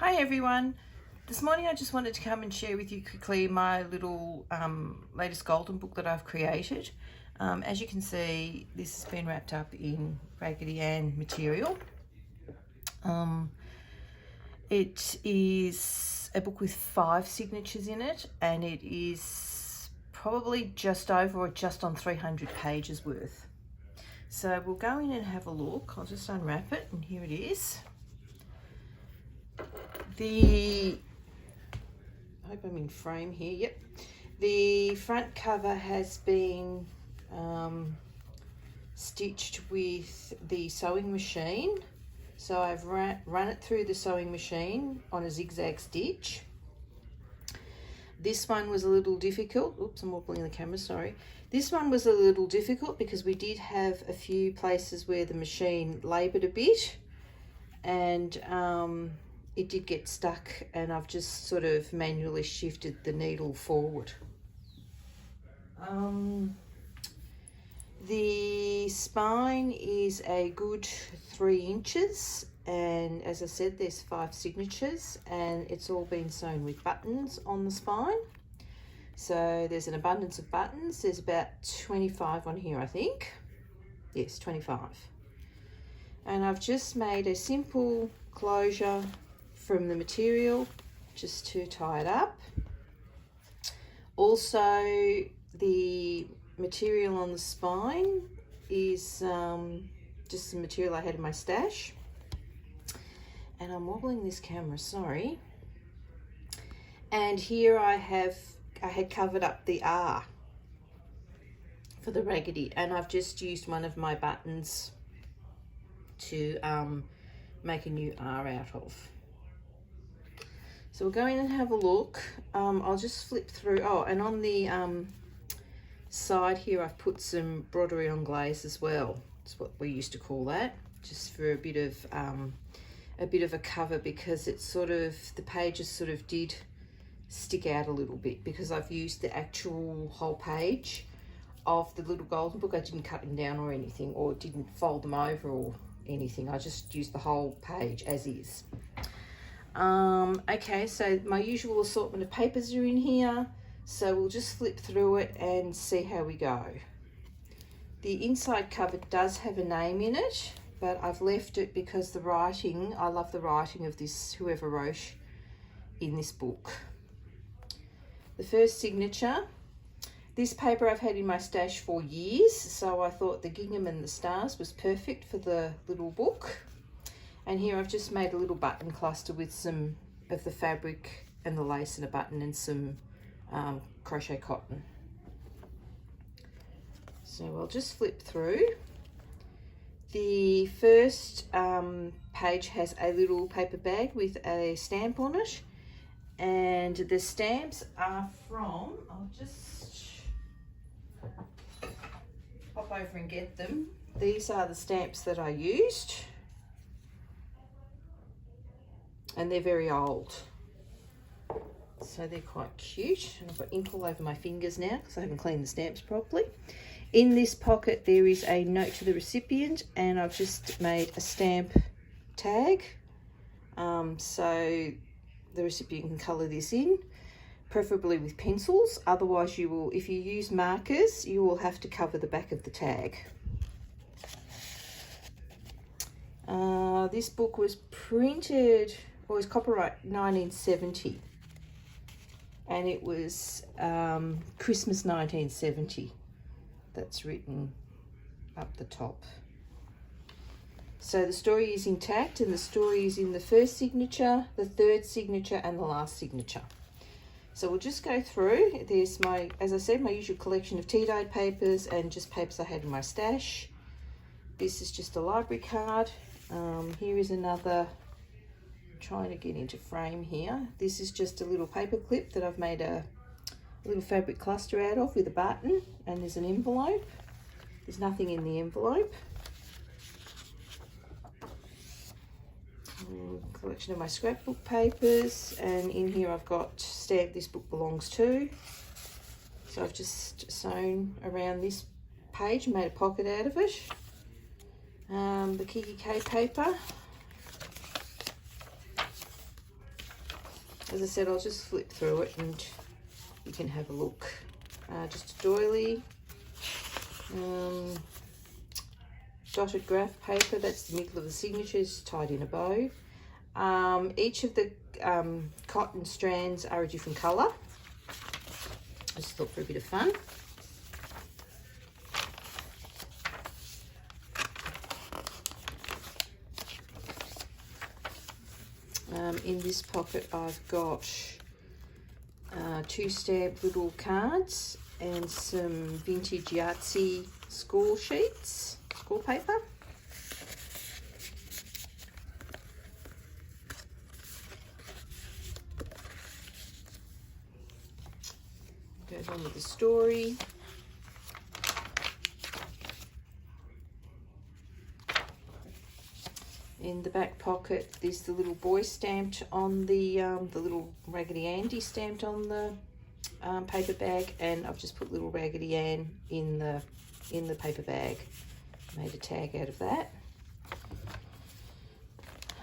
Hi everyone. This morning I just wanted to come and share with you quickly my little latest golden book that I've created. As you can see, this has been wrapped up in Raggedy material. It is a book with 5 signatures in it, and it is probably just over or just on 300 pages worth. So we'll go in and have a look. I'll just unwrap it, and here it is. I hope I'm in frame here. Yep. The front cover has been stitched with the sewing machine. So I've run it through the sewing machine on a zigzag stitch. This one was a little difficult. Oops, I'm wobbling the camera, sorry. This one was a little difficult because we did have a few places where the machine laboured a bit, and it did get stuck, and I've just sort of manually shifted the needle forward. The spine is a good 3 inches, and as I said, there's 5 signatures, and it's all been sewn with buttons on the spine. So there's an abundance of buttons. There's about 25 on here, I think. Yes, 25. And I've just made a simple closure from the material just to tie it up. Also, the material on the spine is just some material I had in my stash. And I'm wobbling this camera, sorry. And here I had covered up the R for the Raggedy, and I've just used one of my buttons to make a new R out of. So we'll go in and have a look. I'll just flip through. Oh, and on the side here, I've put some broderie anglaise as well. That's what we used to call that, just for a bit of a cover, because it's sort of, the pages sort of did stick out a little bit because I've used the actual whole page of the little golden book. I didn't cut them down or anything, or didn't fold them over or anything. I just used the whole page as is. Okay, so my usual assortment of papers are in here, so we'll just flip through it and see how we go. The inside cover does have a name in it, but I've left it because the writing, I love the writing of this, whoever wrote in this book. The first signature, this paper I've had in my stash for years, so I thought the gingham and the stars was perfect for the little book. And here I've just made a little button cluster with some of the fabric and the lace and a button and some crochet cotton. So I'll just flip through. The first page has a little paper bag with a stamp on it, and the stamps are from, I'll just pop over and get them. These are the stamps that I used, and they're very old, so they're quite cute. And I've got ink all over my fingers now because I haven't cleaned the stamps properly. In this pocket there is a note to the recipient, and I've just made a stamp tag, so the recipient can colour this in, preferably with pencils. Otherwise you will, if you use markers, you will have to cover the back of the tag. This book was printed, or was copyright 1970, and it was Christmas 1970. That's written up the top. So the story is intact, and the story is in the first signature, the third signature, and the last signature. So we'll just go through. There's my, as I said, my usual collection of tea-dyed papers and just papers I had in my stash. This is just a library card. Here is another, I'm trying to get into frame here. This is just a little paper clip that I've made a little fabric cluster out of with a button, and there's an envelope. There's nothing in the envelope. Collection of my scrapbook papers, and in here I've got stamp "This book belongs to." So I've just sewn around this page and made a pocket out of it. The Kiki K paper, as I said, I'll just flip through it and you can have a look. Just a doily, dotted graph paper, that's the middle of the signatures, tied in a bow. Each of the cotton strands are a different colour. I just thought for a bit of fun. In this pocket I've got 2 stamped little cards and some vintage Yahtzee score sheets, score paper. Goes on with the story. In the back pocket, there's the little boy stamped on the little Raggedy Andy stamped on the paper bag, and I've just put little Raggedy Ann in the paper bag. Made a tag out of that.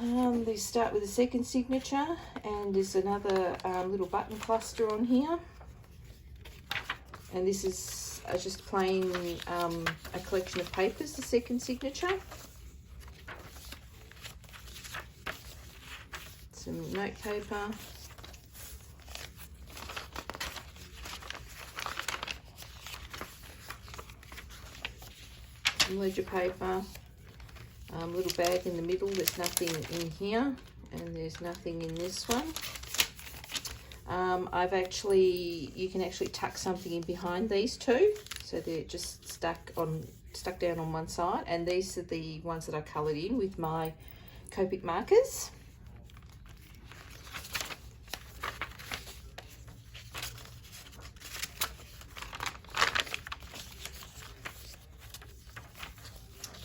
They start with a second signature, and there's another little button cluster on here. And this is just plain a collection of papers, the second signature. Some note paper. Some ledger paper. Little bag in the middle, there's nothing in here, and there's nothing in this one. You can actually tuck something in behind these two, so they're just stuck down on one side, and these are the ones that I coloured in with my Copic markers.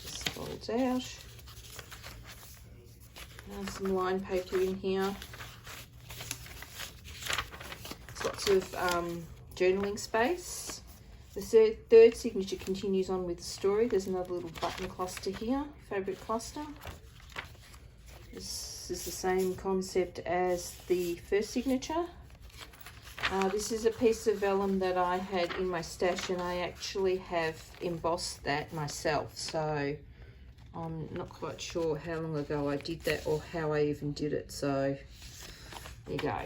Just folds out. Some line paper in here. Lots of journaling space. The third signature continues on with the story. There's another little button cluster here, fabric cluster. This is the same concept as the first signature. This is a piece of vellum that I had in my stash, and I actually have embossed that myself, so I'm not quite sure how long ago I did that or how I even did it, so there you go.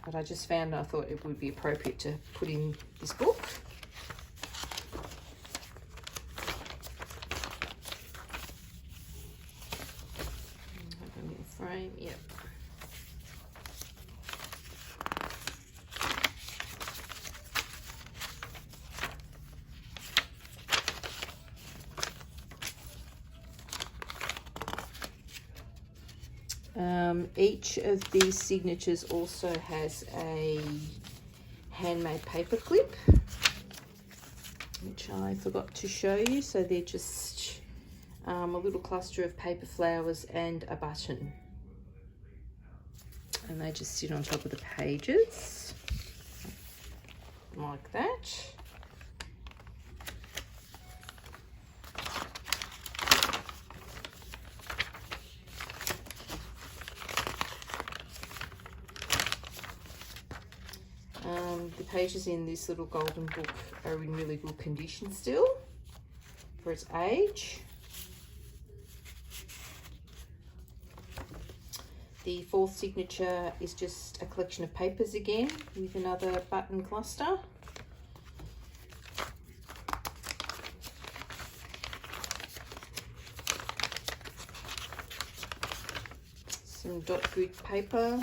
But I just found, I thought it would be appropriate to put in this book. Have a little frame, yep. Each of these signatures also has a handmade paper clip, which I forgot to show you. So they're just a little cluster of paper flowers and a button, and they just sit on top of the pages like that. The pages in this little golden book are in really good condition still for its age. The fourth signature is just a collection of papers again with another button cluster. Some dot grid paper,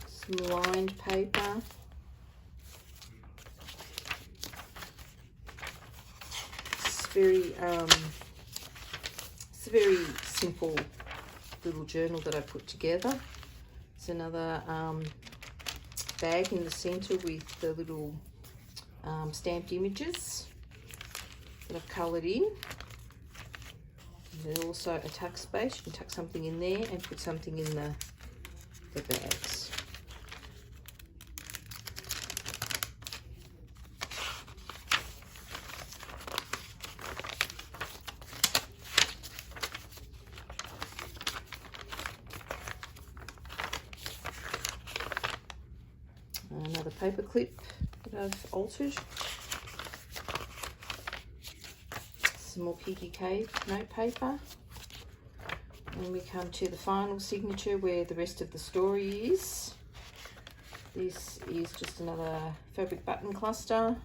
some lined paper. It's a very simple little journal that I put together. It's another bag in the centre with the little stamped images that I've coloured in. And there's also a tuck space. You can tuck something in there and put something in the bags. another paper clip that I've altered. Some more Kiki K note paper. And we come to the final signature where the rest of the story is. This is just another fabric button cluster.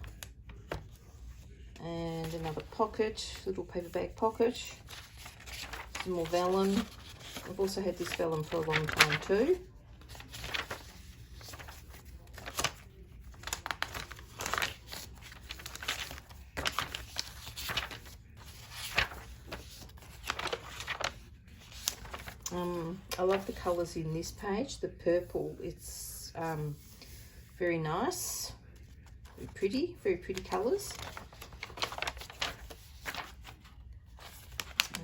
And another pocket, little paper bag pocket. Some more vellum. I've also had this vellum for a long time too. I love the colours in this page. The purple, it's very nice, very pretty colours.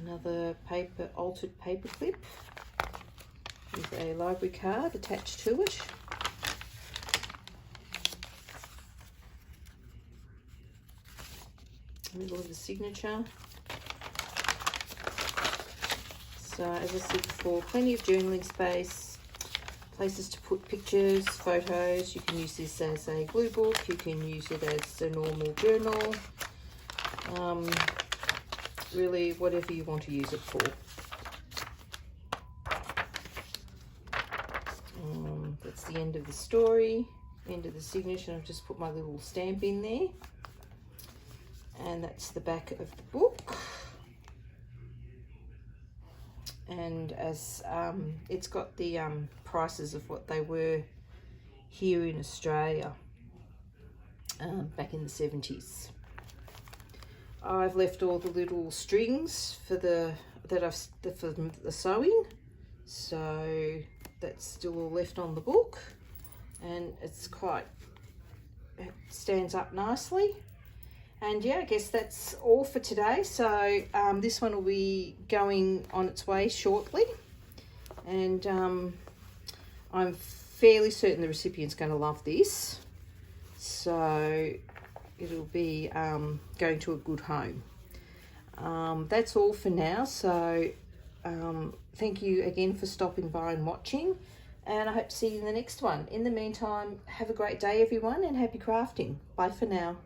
Another altered paper clip with a library card attached to it. Middle of the signature. So as I said before, plenty of journaling space, places to put pictures, photos. You can use this as a glue book, you can use it as a normal journal, really whatever you want to use it for. That's the end of the story, end of the signature. I've just put my little stamp in there, and that's the back of the book. And as it's got the prices of what they were here in Australia back in the 70s. I've left all the little strings for the sewing, so that's still all left on the book, and it stands up nicely. And yeah, I guess that's all for today. So this one will be going on its way shortly. And I'm fairly certain the recipient's going to love this. So it'll be going to a good home. That's all for now. So thank you again for stopping by and watching. And I hope to see you in the next one. In the meantime, have a great day, everyone, and happy crafting. Bye for now.